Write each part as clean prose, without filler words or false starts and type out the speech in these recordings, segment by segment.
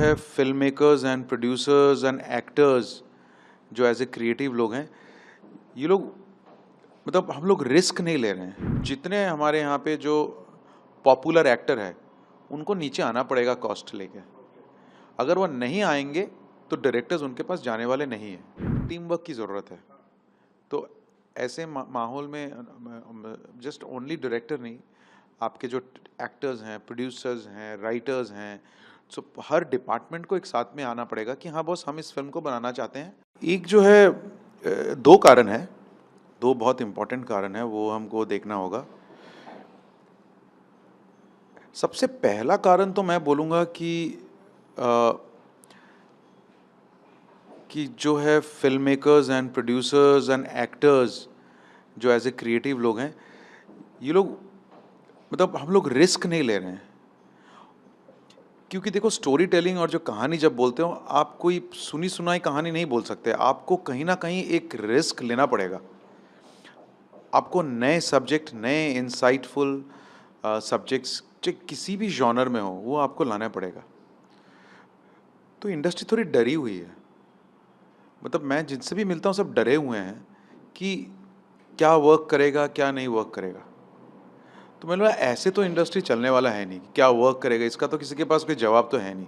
है film makers and producers and actors जो as a creative लोग हैं, ये लोग मतलब हम लोग रिस्क नहीं ले रहे हैं। जितने हमारे यहाँ पे जो पॉपुलर एक्टर है उनको नीचे आना पड़ेगा कॉस्ट लेके। अगर वो नहीं आएंगे तो डायरेक्टर्स उनके पास जाने वाले नहीं हैं। टीम वर्क की ज़रूरत है। तो ऐसे माहौल में जस्ट ओनली डायरेक्टर नहीं, आपके जो एक्टर्स हैं, प्रोड्यूसर्स हैं, राइटर्स हैं, सो हर डिपार्टमेंट को एक साथ में आना पड़ेगा कि हाँ बॉस, हम इस फिल्म को बनाना चाहते हैं। एक जो है दो कारण है, दो बहुत इम्पोर्टेंट कारण है, वो हमको देखना होगा। सबसे पहला कारण तो मैं बोलूँगा कि जो है film makers and producers and actors जो एज ए क्रिएटिव लोग हैं, ये लोग मतलब हम लोग रिस्क नहीं ले रहे हैं। क्योंकि देखो, स्टोरी टेलिंग और जो कहानी जब बोलते हो, आप कोई सुनी सुनाई कहानी नहीं बोल सकते। आपको कहीं ना कहीं एक रिस्क लेना पड़ेगा। आपको नए सब्जेक्ट, नए इंसाइटफुल सब्जेक्ट्स जो किसी भी जॉनर में हो, वो आपको लाना पड़ेगा। तो इंडस्ट्री थोड़ी डरी हुई है। मतलब मैं जिनसे भी मिलता हूँ सब डरे हुए हैं कि क्या वर्क करेगा, क्या नहीं वर्क करेगा। तो मैंने बोला ऐसे तो इंडस्ट्री चलने वाला है नहीं। क्या वर्क करेगा इसका तो किसी के पास कोई जवाब तो है नहीं।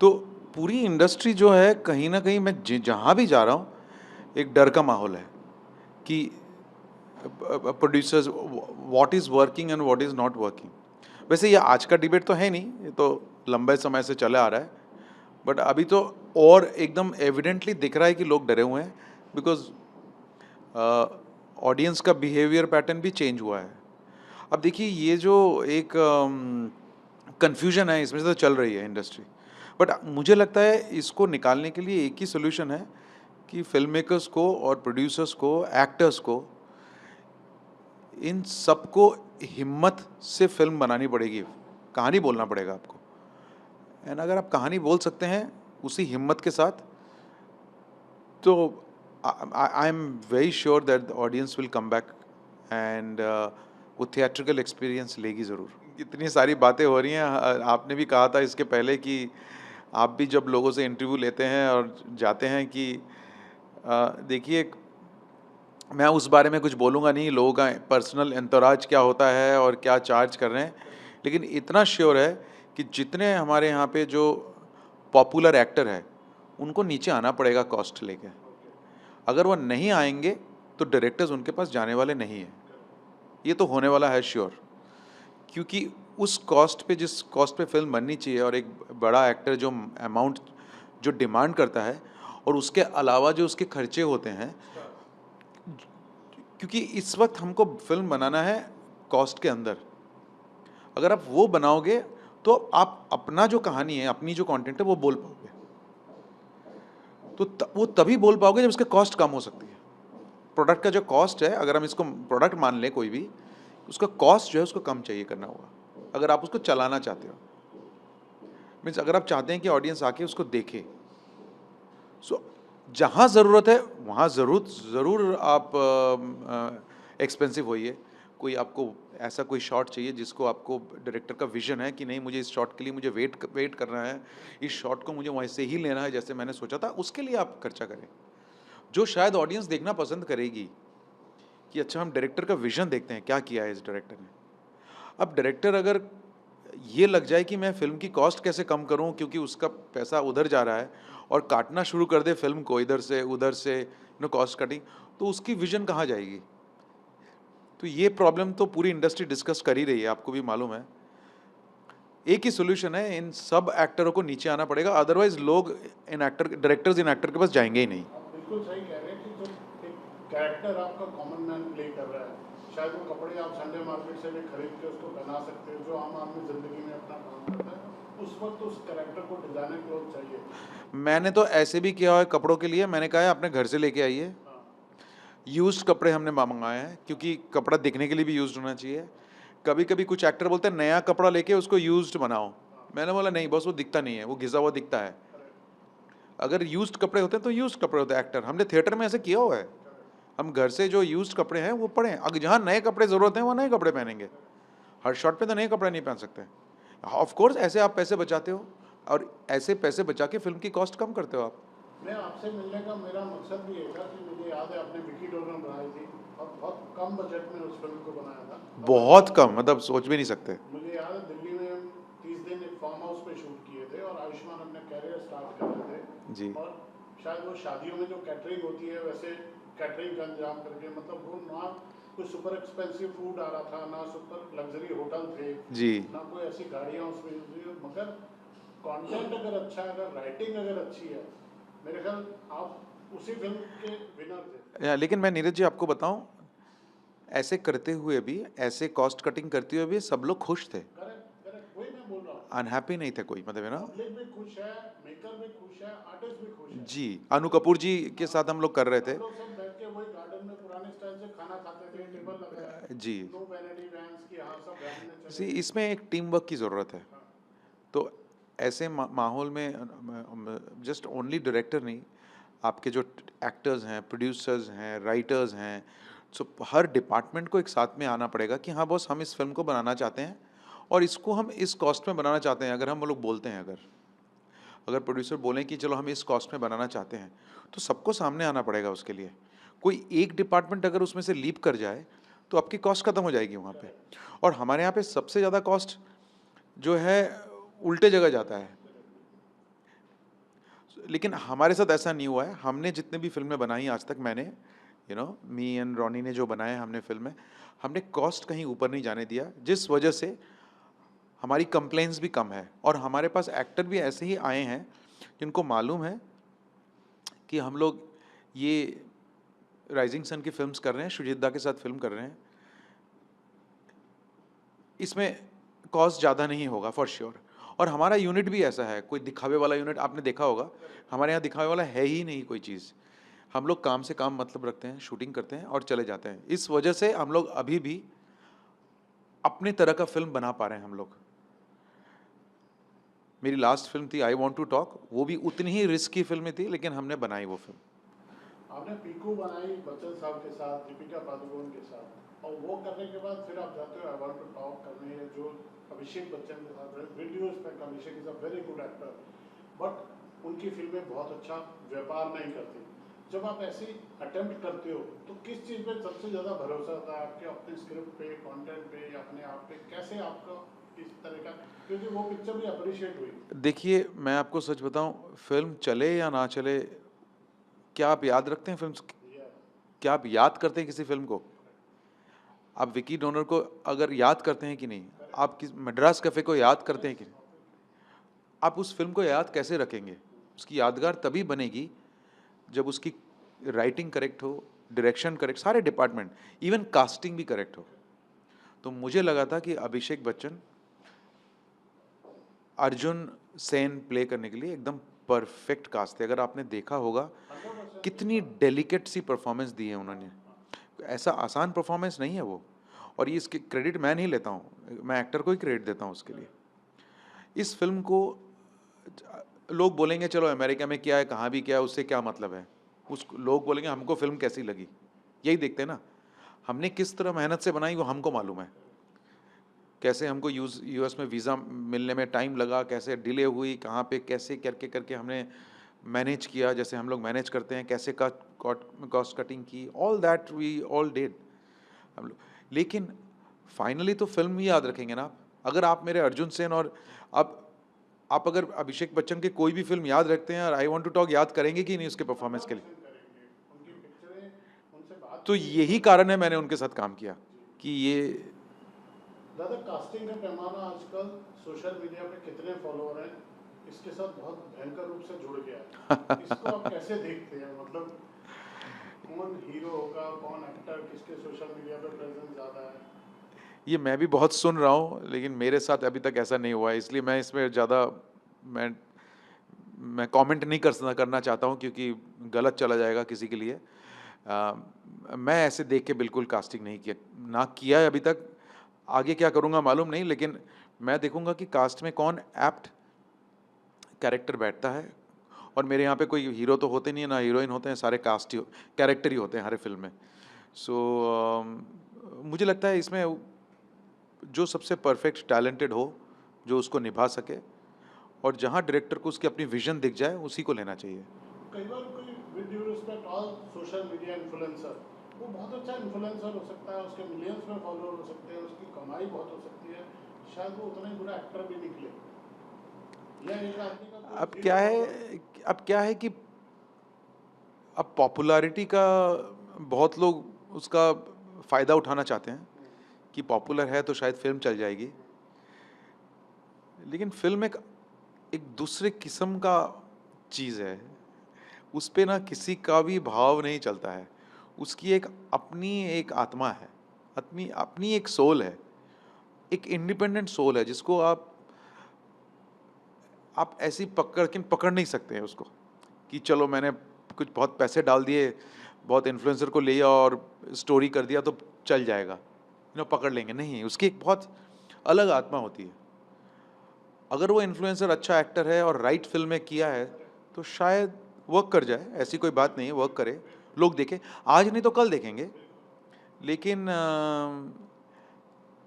तो पूरी इंडस्ट्री जो है, कहीं ना कहीं मैं जहाँ भी जा रहा हूँ एक डर का माहौल है कि producers, what is working and what is not working. वैसे ये आज का डिबेट तो है नहीं, ये तो लंबे समय से चले आ रहा है। बट अभी तो और एकदम एविडेंटली दिख रहा है कि लोग डरे हुए हैं, बिकॉज ऑडियंस का बिहेवियर पैटर्न भी चेंज हुआ है। अब देखिए, ये जो एक कन्फ्यूजन है, इसमें से तो चल रही है इंडस्ट्री। बट मुझे लगता है इसको निकालने के लिए एक ही सोल्यूशन है कि फिल्म मेकर्स को और प्रोड्यूसर्स को, एक्टर्स को, इन सबको हिम्मत से फिल्म बनानी पड़ेगी, कहानी बोलना पड़ेगा आपको। एंड अगर आप कहानी बोल सकते हैं उसी हिम्मत के साथ, तो I am very sure that the audience will come back and वो थिएट्रिकल एक्सपीरियंस लेगी ज़रूर। इतनी सारी बातें हो रही हैं। आपने भी कहा था इसके पहले कि आप भी जब लोगों से इंटरव्यू लेते हैं और जाते हैं कि देखिए, मैं उस बारे में कुछ बोलूँगा नहीं, लोगों का पर्सनल एंटोराज क्या होता है और क्या चार्ज कर रहे हैं। लेकिन इतना श्योर है कि जितने हमारे यहाँ पे जो पॉपुलर एक्टर है उनको नीचे आना पड़ेगा कॉस्ट लेके। अगर वो नहीं आएंगे तो डायरेक्टर्स उनके पास जाने वाले नहीं हैं। ये तो होने वाला है श्योर। क्योंकि उस कॉस्ट पे, जिस कॉस्ट पे फिल्म बननी चाहिए, और एक बड़ा एक्टर जो अमाउंट जो डिमांड करता है, और उसके अलावा जो उसके खर्चे होते हैं, क्योंकि इस वक्त हमको फिल्म बनाना है कॉस्ट के अंदर। अगर आप वो बनाओगे तो आप अपना जो कहानी है, अपनी जो कंटेंट है, वो बोल पाओगे। तो वो तभी बोल पाओगे जब उसका कॉस्ट कम हो सकती है। प्रोडक्ट का जो कॉस्ट है, अगर हम इसको प्रोडक्ट मान लें कोई भी, उसका कॉस्ट जो है उसको कम चाहिए करना होगा अगर आप उसको चलाना चाहते हो। मीन्स अगर आप चाहते हैं कि ऑडियंस आके उसको देखे, सो जहाँ ज़रूरत है वहाँ ज़रूर आप एक्सपेंसिव होइए। कोई आपको ऐसा कोई शॉट चाहिए जिसको आपको डायरेक्टर का विजन है कि नहीं, मुझे इस शॉट के लिए मुझे वेट करना है, इस शॉट को मुझे वैसे ही लेना है जैसे मैंने सोचा था, उसके लिए आप खर्चा करें। जो शायद ऑडियंस देखना पसंद करेगी कि अच्छा, हम डायरेक्टर का विजन देखते हैं, क्या किया है इस डायरेक्टर ने। अब डायरेक्टर अगर ये लग जाए कि मैं फिल्म की कॉस्ट कैसे कम करूं क्योंकि उसका पैसा उधर जा रहा है, और काटना शुरू कर दे फिल्म को इधर से उधर से, कॉस्ट कटिंग, तो उसकी विजन कहाँ जाएगी। तो ये प्रॉब्लम तो पूरी इंडस्ट्री डिस्कस कर ही रही है, आपको भी मालूम है। एक ही सोल्यूशन है, इन सब एक्टरों को नीचे आना पड़ेगा, अदरवाइज लोग डायरेक्टर्स इन एक्टर के पास जाएंगे ही नहीं। बिल्कुल सही कह रहे हैं कि जो एक कैरेक्टर आपका कॉमन मैन प्ले कर रहा है, शायद वो कपड़े आप संडे मार्केट से भी खरीद के उसको बना सकते हो, जो आम आदमी जिंदगी में अपना काम करता है, उस वक्त उस कैरेक्टर को डिजाइनर क्लोथ चाहिए। मैंने तो ऐसे भी किया है कपड़ों के लिए। मैंने कहा है अपने घर से लेके आइए। यूज्ड कपड़े हमने मंगाए हैं, क्योंकि कपड़ा दिखने के लिए भी यूज्ड होना चाहिए। कभी कभी कुछ एक्टर बोलते हैं नया कपड़ा लेके उसको यूज्ड बनाओ। मैंने बोला नहीं बस, वो दिखता नहीं है, वो घिसा हुआ दिखता है। अगर यूज्ड कपड़े होते हैं तो यूज्ड कपड़े होते हैं। एक्टर, हमने थिएटर में ऐसे किया हुआ है। हम घर से जो यूज्ड कपड़े हैं वो पड़े हैं, अगर जहाँ नए कपड़े ज़रूरत हैं वहाँ नए कपड़े पहनेंगे। हर शॉट पे तो नए कपड़े नहीं पहन सकते। ऑफ कोर्स ऐसे आप पैसे बचाते हो, और ऐसे पैसे बचा के फिल्म की कॉस्ट कम करते हो आप। मैं आपसे मिलने का मेरा मकसद भी ये था कि मुझे याद है आपने विकी डोनर बनाई थी और बहुत कम बजट में उस फिल्म को बनाया था। बहुत कम, मतलब सोच भी नहीं सकते। मुझे याद है दिल्ली में हम 30 दिन एक फार्म हाउस पे शूट किए थे और आयुष्मान अपने कैरियर स्टार्ट कर रहे थे जी और शायद वो शादियों में जो कैटरिंग होती है वैसे कैटरिंग का इंतजाम करके, मतलब वो ना कोई सुपर एक्सपेंसिव फूड आ रहा था, ना सुपर लग्जरी होटल थे, जी ना कोई ऐसी गाड़ियाँ उसमें यूज हुई, मगर कंटेंट अगर अच्छा है, अगर राइटिंग अगर अच्छी है, मेरे ख्याल आप उसी फिल्म के विनर थे। लेकिन मैं नीरज जी आपको बताऊं, ऐसे करते हुए भी, ऐसे कॉस्ट कटिंग करते हुए भी सब लोग खुश थे, करेक्ट करेक्ट, वही मैं बोल रहा हूँ। अनहैप्पी नहीं थे कोई, मतलब है ना। पब्लिक भी खुश है, मेकर भी खुश है, आर्टिस्ट भी खुश है। जी, अनु कपूर जी के साथ हम लोग कर रहे थे। हम लोग सब बैठ के वही गार्डन में पुराने स्टाइल से खाना खाते थे, टेबल लगा है, जी, नो वैनिटी वैन्स की, हाँ सब वैन में सी चले गए। इसमें एक टीम वर्क की ज़रूरत है। हाँ, तो ऐसे माहौल में जस्ट ओनली डायरेक्टर नहीं, आपके जो एक्टर्स हैं, प्रोड्यूसर्स हैं, राइटर्स हैं, सो हर डिपार्टमेंट को एक साथ में आना पड़ेगा कि हाँ बॉस, हम इस फिल्म को बनाना चाहते हैं और इसको हम इस कॉस्ट में बनाना चाहते हैं। अगर हम लोग बोलते हैं, अगर अगर प्रोड्यूसर बोलें कि चलो हम इस कॉस्ट में बनाना चाहते हैं, तो सबको सामने आना पड़ेगा उसके लिए। कोई एक डिपार्टमेंट अगर उसमें से लीप कर जाए तो आपकी कॉस्ट ख़त्म हो जाएगी वहाँ पे। और हमारे यहाँ पे सबसे ज़्यादा कॉस्ट जो है उल्टे जगह जाता है। लेकिन हमारे साथ ऐसा नहीं हुआ है। हमने जितने भी फिल्में बनाई आज तक, मैंने मी एंड रॉनी ने जो बनाए हमने फिल्में, हमने कॉस्ट कहीं ऊपर नहीं जाने दिया, जिस वजह से हमारी कंप्लेंट्स भी कम है। और हमारे पास एक्टर भी ऐसे ही आए हैं जिनको मालूम है कि हम लोग ये राइजिंग सन की फिल्म्स कर रहे हैं, शुजित दा के साथ फिल्म कर रहे हैं, इसमें कॉस्ट ज़्यादा नहीं होगा फॉर श्योर। और हमारा यूनिट भी ऐसा है, कोई दिखावे वाला यूनिट आपने देखा होगा, हमारे यहाँ दिखावे वाला है ही नहीं कोई चीज़। हम लोग काम से काम मतलब रखते हैं, शूटिंग करते हैं और चले जाते हैं। इस वजह से हम लोग अभी भी अपने तरह का फिल्म बना पा रहे हैं हम लोग। मेरी लास्ट फिल्म थी आई वॉन्ट टू टॉक, वो भी उतनी ही रिस्की फिल्म थी, लेकिन हमने बनाई वो फिल्म। आपने पीकू बनाई बच्चन साहब के साथ, दीपिका पादुकोण के साथ, और वो करने के बाद फिर आप जाते हो आई वांट टू टॉक करने, जो अभिषेक बच्चन के साथ वीडियोस पे, Abhishek is a very good actor, but उनकी फिल्में बहुत अच्छा व्यापार नहीं करती। जब आप ऐसी अटेम्प्ट करते हो तो किस चीज़ पे सबसे ज़्यादा भरोसा होता है आपके, अपने स्क्रिप्ट पे, कंटेंट पे, या अपने आप पे? कैसे आपका इस तरह का, क्योंकि वो पिक्चर भी अप्रिशिएट हुई। देखिए, मैं आपको सच बताऊं, फिल्म चले या ना चले, क्या आप याद रखते हैं फिल्म? ये क्या आप याद करते हैं किसी फिल्म को? आप विकी डोनर को अगर याद करते हैं कि नहीं? आप किस मद्रास कैफे को याद करते हैं कि नहीं? आप उस फिल्म को याद कैसे रखेंगे? उसकी यादगार तभी बनेगी जब उसकी राइटिंग करेक्ट हो, डायरेक्शन करेक्ट, सारे डिपार्टमेंट, इवन कास्टिंग भी करेक्ट हो। तो मुझे लगा था कि अभिषेक बच्चन अर्जुन सेन प्ले करने के लिए एकदम परफेक्ट कास्ट थे। अगर आपने देखा होगा 100% कितनी डेलिकेट सी परफॉर्मेंस दी है उन्होंने, ऐसा आसान परफॉर्मेंस नहीं है वो। और ये इसके क्रेडिट मैं नहीं लेता हूँ, मैं एक्टर को ही क्रेडिट देता हूँ उसके लिए। इस फिल्म को लोग बोलेंगे चलो अमेरिका में क्या है, कहाँ भी क्या है, उससे क्या मतलब है। उस लोग बोलेंगे हमको फिल्म कैसी लगी, यही देखते हैं ना। हमने किस तरह मेहनत से बनाई वो हमको मालूम है। कैसे हमको यूएस में वीज़ा मिलने में टाइम लगा, कैसे डिले हुई, कहाँ पे कैसे करके करके हमने मैनेज किया, जैसे हम लोग मैनेज करते हैं, कैसे कॉस्ट कटिंग की, all that we all did हम लोग। लेकिन फाइनली तो फिल्म ही याद रखेंगे ना आप। अगर आप मेरे अर्जुन सेन और आप अगर अभिषेक बच्चन के कोई भी फिल्म याद रखते हैं और आई वॉन्ट टू टॉक याद करेंगे कि नहीं उसके परफॉर्मेंस के लिए? 100% करेंगे। उनकी पिक्चरें, उनसे बात तो की है यही तो। कारण है मैंने उनके साथ काम किया कि ये दादा, कास्टिंग का पैमाना आजकल सोशल मीडिया पे कितने फॉलोअर हैं, इसके साथ बहुत भयंकर रूप से जुड़ गया है। इसको आप कैसे देखते हैं, मतलब कौन हीरो होगा, कौन एक्टर, किसके सोशल मीडिया पे प्रेजेंस ज़्यादा है? ये मैं भी बहुत सुन रहा हूँ, लेकिन मेरे साथ अभी तक ऐसा नहीं हुआ है, इसलिए मैं इसमें ज़्यादा मैं मैं कमेंट नहीं करना चाहता हूँ, क्योंकि गलत चला जाएगा किसी के लिए। अ, मैं ऐसे देख के बिल्कुल कास्टिंग नहीं किया, ना किया है अभी तक। आगे क्या करूँगा मालूम नहीं, लेकिन मैं देखूँगा कि कास्ट में कौन एप्ट कैरेक्टर बैठता है। और मेरे यहाँ पे कोई हीरो तो होते नहीं है, ना हीरोइन होते हैं, सारे कास्ट ही कैरेक्टर ही होते हैं हर फिल्म में। सो मुझे लगता है इसमें जो सबसे परफेक्ट टैलेंटेड हो, जो उसको निभा सके, और जहाँ डायरेक्टर को उसकी अपनी विजन दिख जाए उसी को लेना चाहिए। कई बार कोई with due respect all social media influencer, वो बहुत अच्छा इन्फ्लुएंसर हो सकता है, उसके मिलियंस में फॉलोअर हो सकते हैं, उसकी कमाई बहुत हो सकती है, शायद वो उतना ही बुरा एक्टर भी निकले, या एक आदमी का कोई अब क्या जीरो है फॉलोअर। अब क्या है कि अब पॉपुलैरिटी का बहुत लोग उसका फ़ायदा उठाना चाहते हैं कि पॉपुलर है तो शायद फ़िल्म चल जाएगी। लेकिन फ़िल्म एक एक दूसरे किस्म का चीज़ है। उस पे ना किसी का भी भाव नहीं चलता है। उसकी एक अपनी एक आत्मा है, अपनी अपनी एक सोल है, एक इंडिपेंडेंट सोल है जिसको आप ऐसे ही पकड़ नहीं सकते हैं उसको, कि चलो मैंने कुछ बहुत पैसे डाल दिए, बहुत इन्फ्लुएंसर को लिया और स्टोरी कर दिया तो चल जाएगा, पकड़ लेंगे। नहीं, उसकी एक बहुत अलग आत्मा होती है। अगर वो इन्फ्लुएंसर अच्छा एक्टर है और राइट फ़िल्म में किया है, तो शायद वर्क कर जाए, ऐसी कोई बात नहीं है, वर्क करे, लोग देखें। आज नहीं तो कल देखेंगे। लेकिन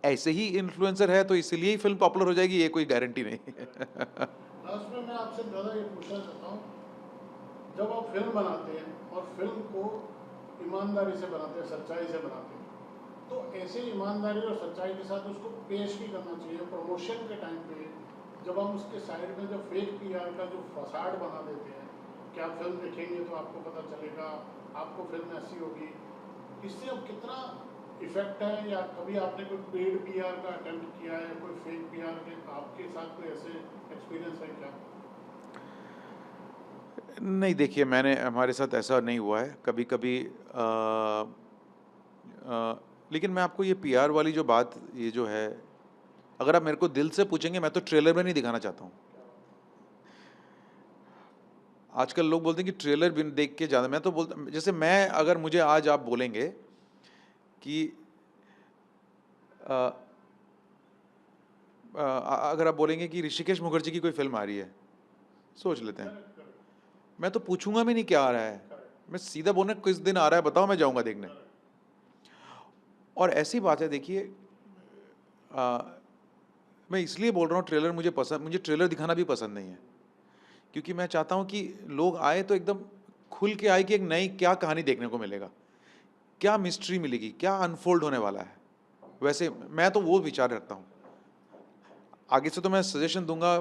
ऐसे ही इन्फ्लुएंसर है तो इसीलिए ही फ़िल्म पॉपुलर हो जाएगी, ये कोई गारंटी नहीं है। लास्ट में मैं आपसे दादा ये पूछना चाहता हूँ, जब आप फिल्म बनाते हैं और फिल्म को ईमानदारी से बनाते हैं, सच्चाई से बनाते हैं, तो ऐसे ईमानदारी और सच्चाई के साथ उसको पेश भी करना चाहिए। प्रमोशन के टाइम पे जब हम उसके साइड में जो फेक पीआर का जो फसाड बना देते हैं कि आप फिल्म देखेंगे तो आपको पता चलेगा, आपको फिल्म ऐसी होगी, इससे अब कितना इफेक्ट है, या कभी आपने कोई पेड पीआर का अटेम्प्ट किया है, कोई फेक पीआर के आपके साथ कोई ऐसे एक्सपीरियंस है क्या? नहीं, देखिए, मैंने हमारे साथ ऐसा नहीं हुआ है कभी-कभी। लेकिन मैं आपको ये पीआर वाली जो बात, ये जो है, अगर आप मेरे को दिल से पूछेंगे, मैं तो ट्रेलर में नहीं दिखाना चाहता हूँ। आजकल लोग बोलते हैं कि ट्रेलर भी देख के ज़्यादा, मैं तो बोलता, जैसे मैं, अगर मुझे आज आप बोलेंगे कि अ, अगर आप बोलेंगे कि ऋषिकेश मुखर्जी की कोई फिल्म आ रही है, सोच लेते हैं, करेक्ट, करेक्ट, मैं तो पूछूंगा भी नहीं क्या आ रहा है, करेक्ट, मैं सीधा बोलना किस दिन आ रहा है बताओ, मैं जाऊंगा देखने। करेक्ट। और ऐसी बात है, देखिए, अ, मैं इसलिए बोल रहा हूँ ट्रेलर मुझे ट्रेलर दिखाना भी पसंद नहीं है, क्योंकि मैं चाहता हूँ कि लोग आए तो एकदम खुल के आए कि एक नई क्या कहानी देखने को मिलेगा, क्या मिस्ट्री मिलेगी, क्या अनफोल्ड होने वाला है। वैसे मैं तो वो विचार रखता हूँ। आगे से तो मैं सजेशन दूंगा,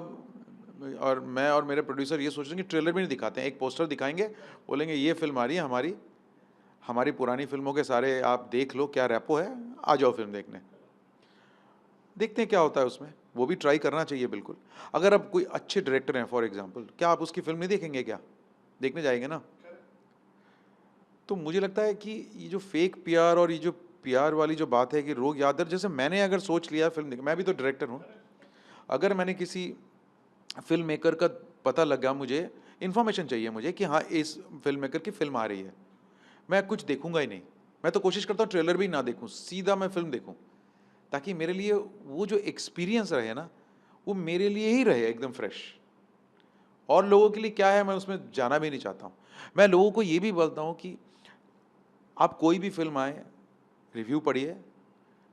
और मैं और मेरे प्रोड्यूसर ये सोच रहे हैं कि ट्रेलर भी नहीं दिखाते हैं, एक पोस्टर दिखाएंगे, बोलेंगे ये फिल्म आ रही है हमारी, हमारी पुरानी फिल्मों के सारे आप देख लो क्या रैपो है, आ जाओ फिल्म देखने, देखते हैं क्या होता है उसमें। वो भी ट्राई करना चाहिए बिल्कुल। अगर अब कोई अच्छे डायरेक्टर हैं फॉर एग्जांपल, क्या आप उसकी फिल्म नहीं देखेंगे क्या? देखने जाएंगे ना। तो मुझे लगता है कि ये जो फेक पीआर और ये जो पीआर वाली जो बात है कि लोग यादर, जैसे मैंने अगर सोच लिया फिल्म देख, मैं भी तो डायरेक्टर हूँ, अगर मैंने किसी फिल्म मेकर का पता लगा, मुझे इन्फॉर्मेशन चाहिए मुझे कि हाँ इस फिल्म मेकर की फिल्म आ रही है, मैं कुछ देखूंगा ही नहीं। मैं तो कोशिश करता हूँ ट्रेलर भी ना देखूँ, सीधा मैं फिल्म देखूँ, ताकि मेरे लिए वो जो एक्सपीरियंस रहे ना, वो मेरे लिए ही रहे एकदम फ्रेश। और लोगों के लिए क्या है, मैं उसमें जाना भी नहीं चाहता हूँ। मैं लोगों को ये भी बोलता हूँ कि आप कोई भी फिल्म आए, रिव्यू पढ़िए,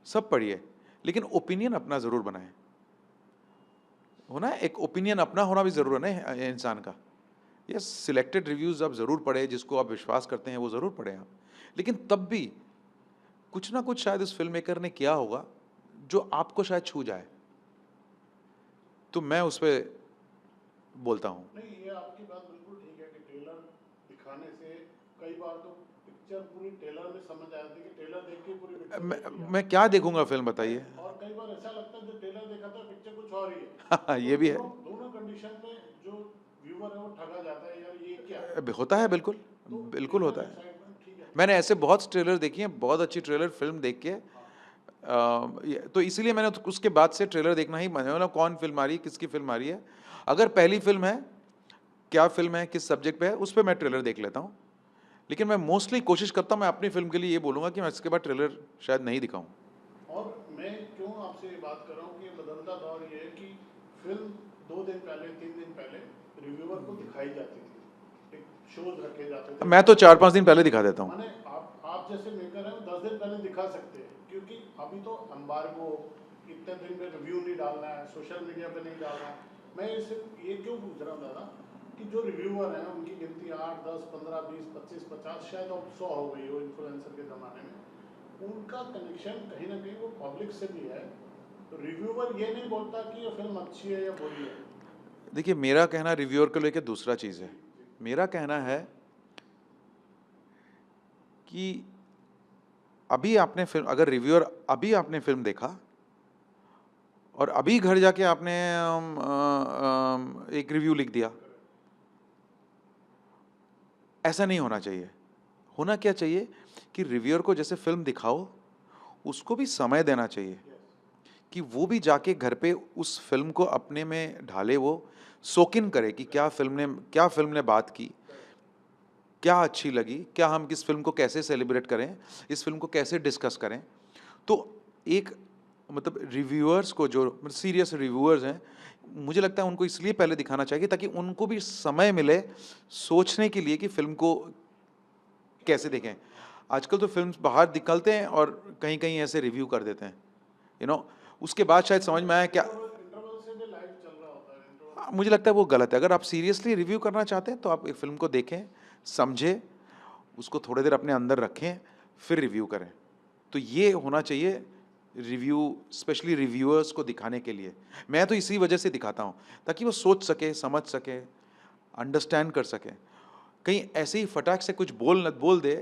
सब पढ़िए, लेकिन ओपिनियन अपना ज़रूर बनाएं। होना है, एक ओपिनियन अपना होना भी ज़रूर है ना इंसान का। ये सिलेक्टेड रिव्यूज़ आप ज़रूर पढ़ें, जिसको आप विश्वास करते हैं वो ज़रूर पढ़ें आप। लेकिन तब भी कुछ ना कुछ शायद उस फिल्म मेकर ने किया होगा जो आपको शायद छू जाए, तो मैं उस पे बोलता हूँ। नहीं, ये आपकी बात बिल्कुल ठीक है कि ट्रेलर दिखाने से कई बार तो पिक्चर पूरी ट्रेलर में समझ आ जाती है कि ट्रेलर देख के पूरी पिक्चर मैं देख लिया। मैं क्या देखूंगा फिल्म, नहीं, बताइए। और कई बार ऐसा लगता है जो ट्रेलर देखा था पिक्चर कुछ और ही है, तो ये भी है। दोनों दोनों कंडीशन में जो व्यूअर है वो ठगा जाता है, यार ये क्या। होता है, बिल्कुल, तो बिल्कुल ट्रेलर होता है। एक्साइटमेंट ठीक है, मैंने ठीक ऐसे बहुत ट्रेलर देखी हैं, बहुत अच्छी ट्रेलर फिल्म देख के, है। हाँ, तो इसीलिए मैंने उसके बाद से ट्रेलर देखना ही, मतलब कौन फिल्म आ रही है, किसकी फिल्म आ रही है। अगर पहली फिल्म है, क्या फिल्म है, किस सब्जेक्ट पे है, उस पर मैं ट्रेलर देख लेता हूँ। लेकिन मैं मोस्टली कोशिश करता हूँ, मैं अपनी फिल्म के लिए ये बोलूँगा कि मैं इसके बाद ट्रेलर शायद नहीं दिखाऊँ। और मैं क्यों आपसे ये बात कर रहा हूँ कि बदलता दौर ये है कि फिल्म 2 दिन पहले 3 दिन पहले रिव्यूअर को दिखाई जाती थी, एक शोज रखे जाते थे। मैं तो 4-5 दिन पहले दिखा देता हूँ। माने आप जैसे मेकर हैं 10 दिन पहले दिखा सकते हैं, क्योंकि अभी तो एम्बार्गो, इतने दिन में रिव्यू नहीं डालना है, सोशल मीडिया पे नहीं डालना है, मैं सिर्फ ये क्यों पूछ रहा हूँ दादा कि जो रिव्यूअर हैं उनकी गिनती 8, 10, 15, 20, 25, 50 शायद अब 100 हो गई हो इन्फ्लुएंसर के ज़माने में, उनका कनेक्शन कहीं ना कहीं वो पब्लिक से भी है। तो रिव्यूअर ये नहीं बोलता कि ये फिल्म अच्छी है या बुरी है। देखिए, मेरा कहना रिव्यूअर को लेके दूसरा चीज़ जी है। जी। मेरा कहना है कि अभी आपने फिल्म, अगर रिव्यूअर अभी आपने फिल्म देखा और अभी घर जाके आपने एक रिव्यू लिख दिया, ऐसा नहीं होना चाहिए। होना क्या चाहिए कि रिव्यूअर को जैसे फिल्म दिखाओ, उसको भी समय देना चाहिए कि वो भी जाके घर पे उस फिल्म को अपने में ढाले, वो सोक इन करे कि क्या फिल्म ने बात की, क्या अच्छी लगी, क्या हम इस फिल्म को कैसे सेलिब्रेट करें, इस फिल्म को कैसे डिस्कस करें। तो एक मतलब रिव्यूअर्स को, जो सीरियस रिव्यूअर्स हैं, मुझे लगता है उनको इसलिए पहले दिखाना चाहिए ताकि उनको भी समय मिले सोचने के लिए कि फिल्म को कैसे देखें। आजकल तो फिल्म्स बाहर निकलते हैं और कहीं कहीं ऐसे रिव्यू कर देते हैं, उसके बाद शायद समझ में आया क्या। इंटरवल से भी लाइव चल रहा होता है इंटरवल। मुझे लगता है वो गलत है। अगर आप सीरियसली रिव्यू करना चाहते हैं तो आप एक फिल्म को देखें, समझें, उसको थोड़ी देर अपने अंदर रखें, फिर रिव्यू करें। तो ये होना चाहिए रिव्यू, स्पेशली रिव्यूअर्स को दिखाने के लिए। मैं तो इसी वजह से दिखाता हूँ ताकि वो सोच सके, समझ सके, अंडरस्टैंड कर सके। कहीं ऐसे ही फटाक से कुछ बोल दे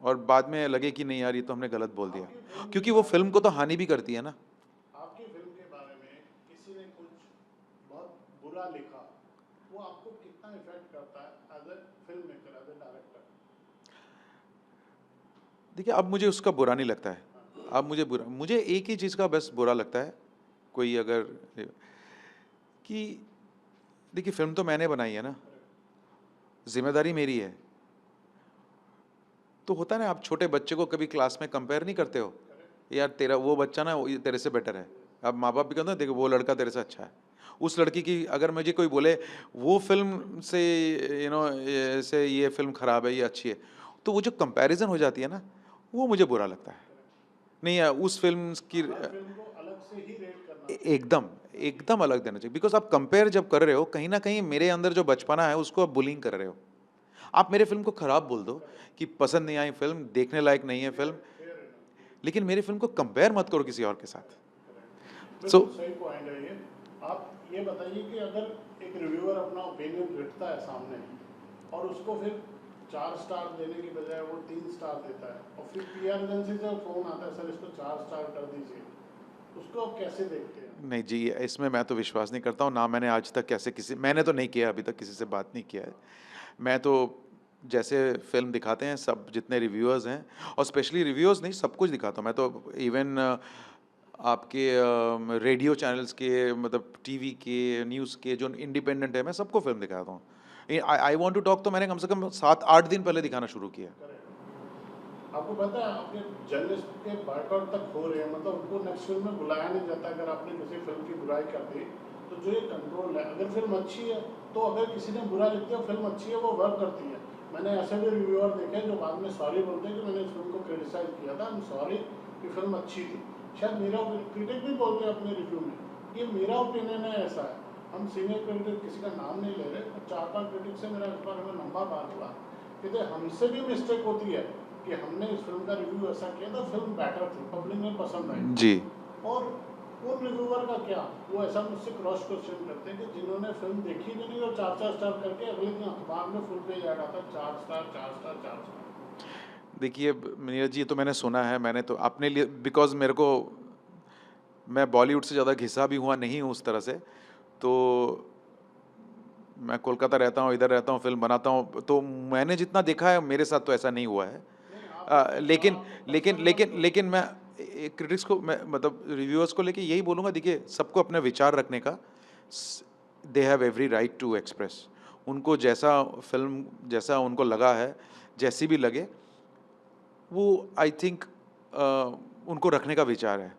और बाद में लगे कि नहीं यार, ये तो हमने गलत बोल दिया, आपकी फिल्म के क्योंकि वो बारे फिल्म में को तो हानि भी करती है ना। आपकी फिल्म के बारे में किसी ने कुछ बहुत बुरा लिखा, वो आपको कितना इफेक्ट करता है as a film maker, as a director. देखिए, अब मुझे उसका बुरा नहीं लगता है। अब मुझे एक ही चीज़ का बस बुरा लगता है, कोई अगर, कि देखिए फिल्म तो मैंने बनाई है ना, जिम्मेदारी मेरी है। तो होता है ना, आप छोटे बच्चे को कभी क्लास में कंपेयर नहीं करते हो, यार तेरा वो बच्चा ना ये तेरे से बेटर है। अब माँ बाप भी कहते हैं देखो वो लड़का तेरे से अच्छा है। उस लड़की की अगर मुझे कोई बोले वो फिल्म से, से ये फिल्म खराब है, ये अच्छी है, तो वो जो कंपैरिजन हो जाती है ना, वो मुझे बुरा लगता है। नहीं यार, उस फिल्म की हर फिल्म को अलग से ही रेट करना चाहिए। एकदम एकदम अलग देना चाहिए। बिकॉज आप कंपेयर जब कर रहे हो, कहीं ना कहीं मेरे अंदर जो बचपना है उसको आप बुलिंग कर रहे हो। आप मेरे फिल्म को खराब बोल दो कि पसंद नहीं आई फिल्म, देखने लायक नहीं है फिल्म, फेयर है। लेकिन मेरी फिल्म को कंपेयर मत करो किसी और के साथ। सो बिल्कुल सही पॉइंट है ये। आप ये बताइए कि अगर एक रिव्यूअर अपना ओपिनियन रखता है सामने और उसको फिर 4 स्टार देने की बजाय वो 3 स्टार देता है और फिर पीआर एजेंसी से फोन आता है सर इसको 4 स्टार कर दीजिए, उसको आप कैसे देखते हैं? नहीं जी, इसमें मैं तो विश्वास नहीं करता हूँ ना। मैंने आज तक कैसे किसी, मैंने तो नहीं किया, अभी तक किसी से बात नहीं किया है। मैं तो जैसे फिल्म दिखाते हैं सब जितने रिव्यूअर्स हैं, और स्पेशली रिव्यूअर्स नहीं, सब कुछ दिखाता हूँ मैं तो। इवन आपके रेडियो चैनल्स के, मतलब टीवी के, न्यूज़ के जो इंडिपेंडेंट है, मैं सबको फिल्म दिखाता हूँ। आई वॉन्ट टू टॉक तो मैंने कम से कम 7-8 दिन पहले दिखाना शुरू किया। करेक्ट। आपको पता है आपके जर्नलिस्ट के बायकॉट तक हो रहे हैं, मतलब उनको नेक्स्ट फिल्म में बुलाया नहीं जाता अगर आपने किसी फिल्म की बुराई कर दी। तो जो ये कंट्रोल है, अगर फिल्म अच्छी है तो अगर किसी ने बुरा लिख दिया, फिल्म अच्छी है वो वर्क करती है। मैंने ऐसे भी रिव्यूअर देखे जो बाद में सॉरी बोलते हैं कि मैंने इस फिल्म को क्रिटिसाइज किया था, आई एम सॉरी कि फिल्म अच्छी थी। शायद मेरा क्रिटिक भी बोलते हैं अपने रिव्यू में, ये मेरा ओपिनियन है, ऐसा है। हम सीनियर क्रिटिक किसी का नाम नहीं ले रहे, और 4-5 क्रिटिक से मेरा इस बारे में लंबा बात हुआ कि हमसे भी मिस्टेक होती है कि हमने इस फिल्म का रिव्यू ऐसा किया था, फिल्म बेटर थी, पब्लिक में पसंद आई। जी। और उन रिव्यूअर का क्या, वो ऐसा मुझसे क्रॉस क्वेश्चन करते हैं कि जिन्होंने फिल्म देखी भी नहीं और 4-4 स्टार करके अगले दिन अखबार में फुल पेज ऐड आता है 4 स्टार 4 स्टार 4 स्टार। देखिए नीरज जी, ये तो मैंने सुना है, मैंने तो अपने लिए, बिकॉज मेरे को, मैं बॉलीवुड से ज़्यादा घिसा भी हुआ नहीं हूँ उस तरह से। तो मैं कोलकाता रहता हूँ, इधर रहता हूँ, फिल्म बनाता हूँ, तो मैंने जितना देखा है मेरे साथ तो ऐसा नहीं हुआ है। नहीं आपने देखा, लेकिन आप लेकिन पर्सनल बात लेकिन करो। लेकिन मैं क्रिटिक्स को, मैं मतलब रिव्यूअर्स को लेके यही बोलूँगा, देखिए सबको अपना विचार रखने का, they have every right to express. उनको जैसा फिल्म, जैसा उनको लगा है, जैसी भी लगे, वो आई थिंक उनको रखने का विचार है।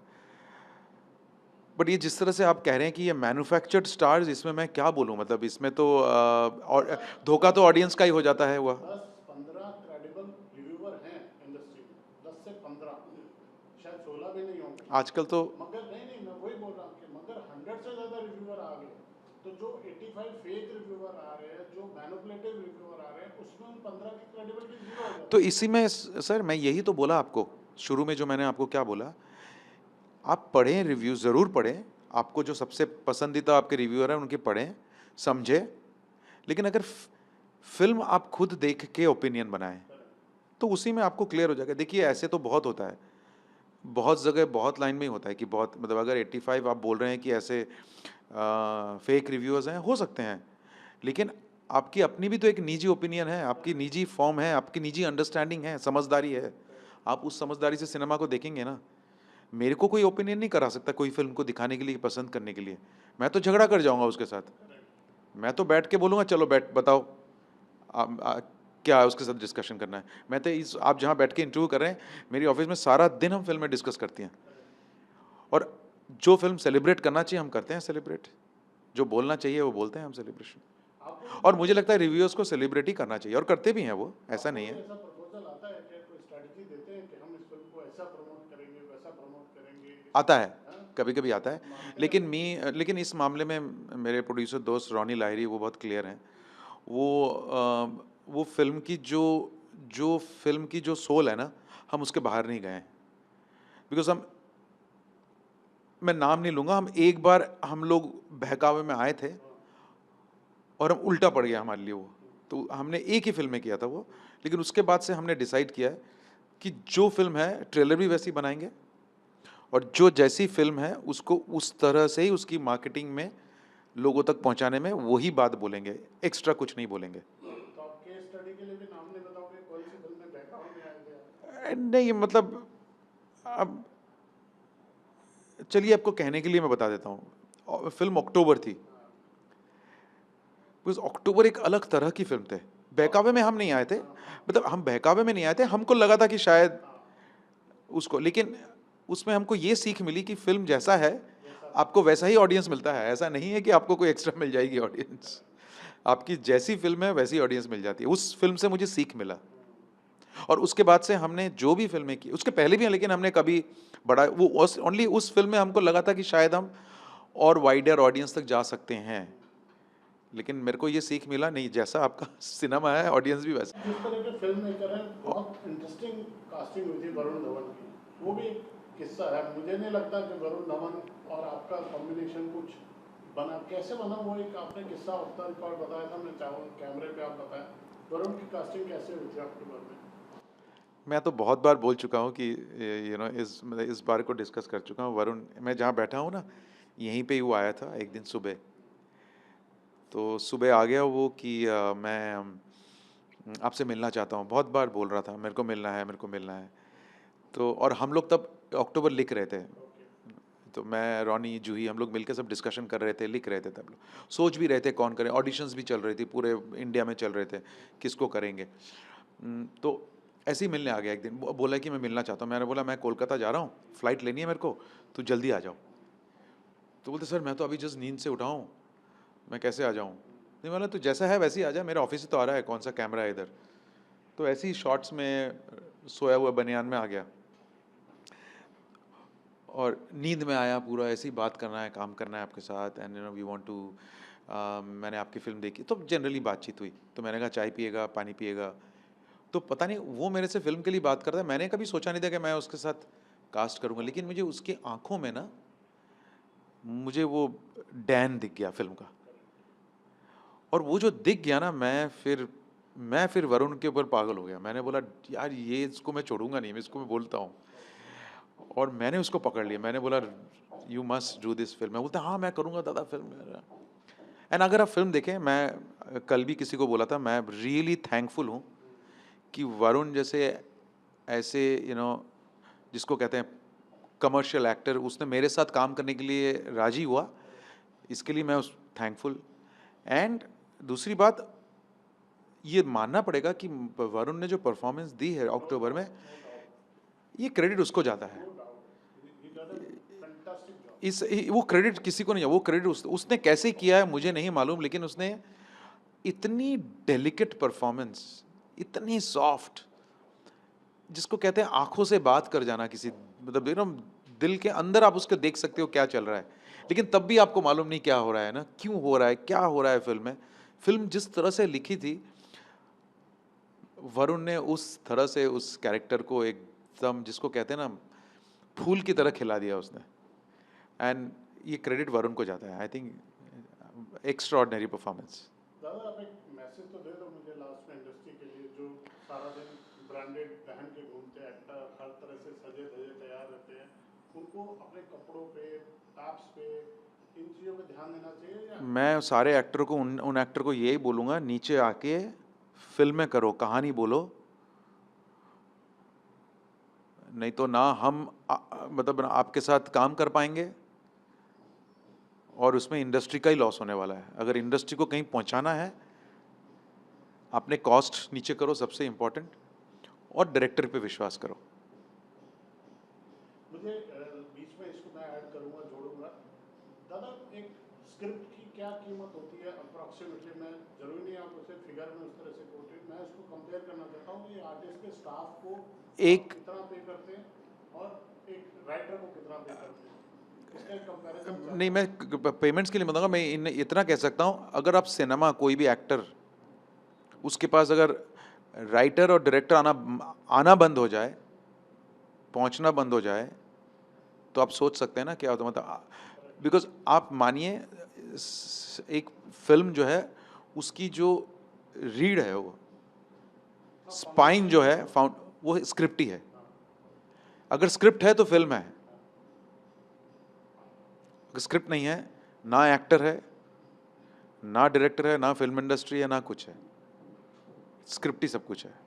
बट ये जिस तरह से आप कह रहे हैं कि ये मैन्युफैक्चर्ड स्टार्स, इसमें मैं क्या बोलूँ, मतलब इसमें तो और दस धोखा तो दस ऑडियंस का ही हो जाता है वह। 10-15 क्रेडिबल रिव्यूअर हैं इंडस्ट्री में, 10 से 15, शायद 16 भी नहीं होंगे। आजकल तो मगर नहीं नहीं, मैं वही बोल रहा हूँ कि मगर 100 से ज़्यादा रिव्यूअर आ रिव्यूअर आ रहे हैं, जो मैनिपुलेटिव रिव्यूअर आ रहे हैं, उसमें उन 15 की क्रेडिबिलिटी जीरो हो जाती तो इसी में सर मैं यही तो बोला आपको शुरू में, जो मैंने आपको क्या बोला, आप पढ़ें, रिव्यू ज़रूर पढ़ें, आपको जो सबसे पसंदीदा आपके रिव्यूअर हैं उनके पढ़ें, समझें, लेकिन अगर फिल्म आप खुद देख के ओपिनियन बनाएं तो उसी में आपको क्लियर हो जाएगा। देखिए ऐसे तो बहुत होता है, बहुत जगह बहुत लाइन में ही होता है कि बहुत, मतलब अगर 85 आप बोल रहे हैं कि ऐसे फेक रिव्यूअर्स हैं, हो सकते हैं, लेकिन आपकी अपनी भी तो एक निजी ओपिनियन है, आपकी निजी फॉर्म है, आपकी निजी अंडरस्टैंडिंग है, समझदारी है। आप उस समझदारी से सिनेमा को देखेंगे ना। मेरे को कोई ओपिनियन नहीं करा सकता कोई फिल्म को दिखाने के लिए, पसंद करने के लिए। मैं तो झगड़ा कर जाऊंगा उसके साथ। मैं तो बैठ के बोलूँगा चलो बैठ बताओ क्या है, उसके साथ डिस्कशन करना है। मैं तो इस, आप जहाँ बैठ के इंटरव्यू कर रहे हैं, मेरी ऑफिस में सारा दिन हम फिल्में डिस्कस करती हैं, और जो फिल्म सेलिब्रेट करना चाहिए हम करते हैं सेलिब्रेट, जो बोलना चाहिए वो बोलते हैं हम सेलिब्रेशन। और मुझे लगता है रिव्यूअर्स को सेलिब्रेट ही करना चाहिए, और करते भी हैं वो, ऐसा नहीं है। ऐसा प्रपोजल आता है कि कोई स्ट्रेटजी देते हैं कि हम इस फिल्म को ऐसा प्रमोट करेंगे, वैसा प्रमोट करेंगे? आता है, कभी कभी आता है, लेकिन इस मामले में मेरे प्रोड्यूसर दोस्त रॉनी लाहिरी वो बहुत क्लियर हैं। वो फिल्म की जो फिल्म की जो सोल है ना, हम उसके बाहर नहीं गए हैं। बिकॉज मैं नाम नहीं लूँगा, हम एक बार हम लोग बहकावे में आए थे और हम उल्टा पड़ गया हमारे लिए वो। तो हमने एक ही फिल्म में किया था वो, लेकिन उसके बाद से हमने डिसाइड किया है कि जो फिल्म है ट्रेलर भी वैसी बनाएंगे, और जो जैसी फिल्म है उसको उस तरह से ही उसकी मार्केटिंग में लोगों तक पहुंचाने में वही बात बोलेंगे, एक्स्ट्रा कुछ नहीं बोलेंगे। तो आप केस स्टडी के लिए भी नाम नहीं बताओगे कौन सी फिल्म में बहकावे में आए थे आप? नहीं मतलब, अब चलिए आपको कहने के लिए मैं बता देता हूँ। फिल्म अक्टूबर थी, बिकॉज अक्टूबर एक अलग तरह की फिल्म थे। बहकावे में हम नहीं आए थे, मतलब हम बहकावे में नहीं आए थे, हमको लगा था कि शायद उसको, लेकिन उसमें हमको ये सीख मिली कि फिल्म जैसा है आपको वैसा ही ऑडियंस मिलता है। ऐसा नहीं है कि आपको कोई एक्स्ट्रा मिल जाएगी ऑडियंस, आपकी जैसी फिल्म है वैसी ऑडियंस मिल जाती है। उस फिल्म से मुझे सीख मिला, और उसके बाद से हमने जो भी फिल्में की, उसके पहले भी हैं, लेकिन हमने कभी बड़ा वो ओनली उस फिल्म में हमको लगा था कि शायद हम और वाइडर ऑडियंस तक जा सकते हैं, लेकिन मेरे को ये सीख मिला नहीं, जैसा आपका सिनेमा है ऑडियंस भी वैसा। जिस तरह के फिल्म मेकर हैं, बहुत इंटरेस्टिंग कास्टिंग हुई थी वरुण धवन की, वो भी एक किस्सा है। मुझे नहीं लगता कि वरुण धवन और आपका कॉम्बिनेशन कुछ बना, कैसे बना वो एक आपने किस्सा ऑफ द रिकॉर्ड बताया था, मैं चाहूँ कैमरे पे आप बताएं वरुण की कास्टिंग कैसे हुई थी आपके बारे में? मैं तो बहुत बार बोल चुका हूँ कि इस बार को डिस्कस कर चुका हूँ। वरुण, मैं जहाँ बैठा हूँ ना, यहीं पे ही वो आया था एक दिन सुबह। तो सुबह आ गया वो कि मैं आपसे मिलना चाहता हूँ, बहुत बार बोल रहा था मेरे को मिलना है, मेरे को मिलना है। तो और हम लोग तब अक्टूबर लिख रहे थे, तो मैं, रॉनी, जूही, हम लोग मिलकर सब डिस्कशन कर रहे थे, लिख रहे थे तब लोग, सोच भी रहे थे कौन करें, ऑडिशंस भी चल रही थी, पूरे इंडिया में चल रहे थे किसको करेंगे। तो ऐसे ही मिलने आ गया एक दिन, बोला कि मैं मिलना चाहता हूँ। मैंने बोला मैं कोलकाता जा रहा हूँ, फ़्लाइट लेनी है मेरे को, तो जल्दी आ जाओ। तो बोलते सर मैं तो अभी जस्ट नींद से उठा हूँ, मैं कैसे आ जाऊँ? नहीं, बोला तो जैसा है वैसे ही आ जा, मेरा ऑफिस से तो आ रहा है, कौन सा कैमरा है इधर। तो ऐसे ही शॉर्ट्स में सोया हुआ बनियान में आ गया, और नींद में आया पूरा, ऐसे ही बात करना है, काम करना है आपके साथ, एंड वी वांट टू, मैंने आपकी फ़िल्म देखी, तो जनरली बातचीत हुई। तो मैंने कहा चाय पिएगा, पानी पिएगा? तो पता नहीं वो मेरे से फ़िल्म के लिए बात करता है, मैंने कभी सोचा नहीं था कि मैं उसके साथ कास्ट करूँगा, लेकिन मुझे उसकी आँखों में ना, मुझे वो डैन दिख गया फ़िल्म का। और वो जो दिख गया ना, मैं फिर वरुण के ऊपर पागल हो गया। मैंने बोला यार ये इसको मैं छोड़ूंगा नहीं, मैं इसको मैं बोलता हूँ। और मैंने उसको पकड़ लिया, मैंने बोला you must do this film. मैं बोलता हाँ मैं करूँगा दादा फिल्म। एंड अगर आप फिल्म देखें, मैं कल भी किसी को बोला था, मैं रियली थैंकफुल हूँ कि वरुण जैसे ऐसे जिसको कहते हैं कमर्शियल एक्टर, उसने मेरे साथ काम करने के लिए राजी हुआ, इसके लिए मैं उस थैंकफुल। एंड दूसरी बात ये मानना पड़ेगा कि वरुण ने जो परफॉर्मेंस दी है अक्टूबर में, ये क्रेडिट उसको जाता है। वो क्रेडिट किसी को नहीं, वो क्रेडिट उसने कैसे किया है मुझे नहीं मालूम, लेकिन उसने इतनी डेलिकेट परफॉर्मेंस, इतनी सॉफ्ट, जिसको कहते हैं आंखों से बात कर जाना किसी, मतलब दिल के अंदर आप उसको देख सकते हो क्या चल रहा है, लेकिन तब भी आपको मालूम नहीं क्या हो रहा है ना, क्यों हो रहा है, क्या हो रहा है फिल्म में, फिल्म जिस तरह से लिखी थी, वरुण ने उस तरह से उस कैरेक्टर को एकदम, जिसको कहते हैं ना, फूल की तरह खिला दिया उसने। एंड ये क्रेडिट वरुण को जाता है। I think extraordinary performance. दादा आप एक मैसेज तो दे दो मुझे लास्ट में इंडस्ट्री के लिए, जो सारा दिन ब्रांडेड पहन के घूमते हैं, एक्टर हर तरह से सजे धजे तैयार रहते हैं, उनको अपने कपड़ों पे, टैप्स पे, इन चीज़ों पे ध्यान देना चाहिए या? मैं सारे एक्टर को, उन एक्टर को यही बोलूँगा, नीचे आके फिल्में करो, कहानी बोलो। नहीं तो ना हम मतलब ना आपके साथ काम कर पाएंगे, और उसमें इंडस्ट्री का ही लॉस होने वाला है। अगर इंडस्ट्री को कहीं पहुंचाना है, अपने कॉस्ट नीचे करो सबसे इम्पोर्टेंट, और डायरेक्टर पे विश्वास करो। मुझे बीच में इसको मैं ऐड करूंगा, जोड़ूंगा। दादा एक स्क्रिप्ट की क्या कीमत होती है अप्रॉक्सीमेटली? मैं जरूरी नहीं आप उसे फिगर में उस तरह से कोटेड, मैं इसको कंपेयर करना चाहता हूँ कि आर्टिस्ट के स्टाफ को आप एक कितना पे करते हैं और एक राइटर को कितना पे करते हैं, इसका एक कंपैरिजन नहीं, मैं पेमेंट्स के लिए बताऊंगा। मैं इतना कह सकता हूँ, अगर आप सिनेमा, कोई भी एक्टर, उसके पास अगर राइटर और डायरेक्टर आना बंद हो जाए, पहुंचना बंद हो जाए, तो आप सोच सकते हैं ना क्या होता है। मतलब बिकॉज आप मानिए, एक फिल्म जो है, उसकी जो रीढ़ है, वो स्पाइन जो है, वो स्क्रिप्ट ही है। अगर स्क्रिप्ट है तो फिल्म है, अगर स्क्रिप्ट नहीं है, ना एक्टर है, ना डायरेक्टर है, ना फिल्म इंडस्ट्री है, ना कुछ है। स्क्रिप्ट ही सब कुछ है।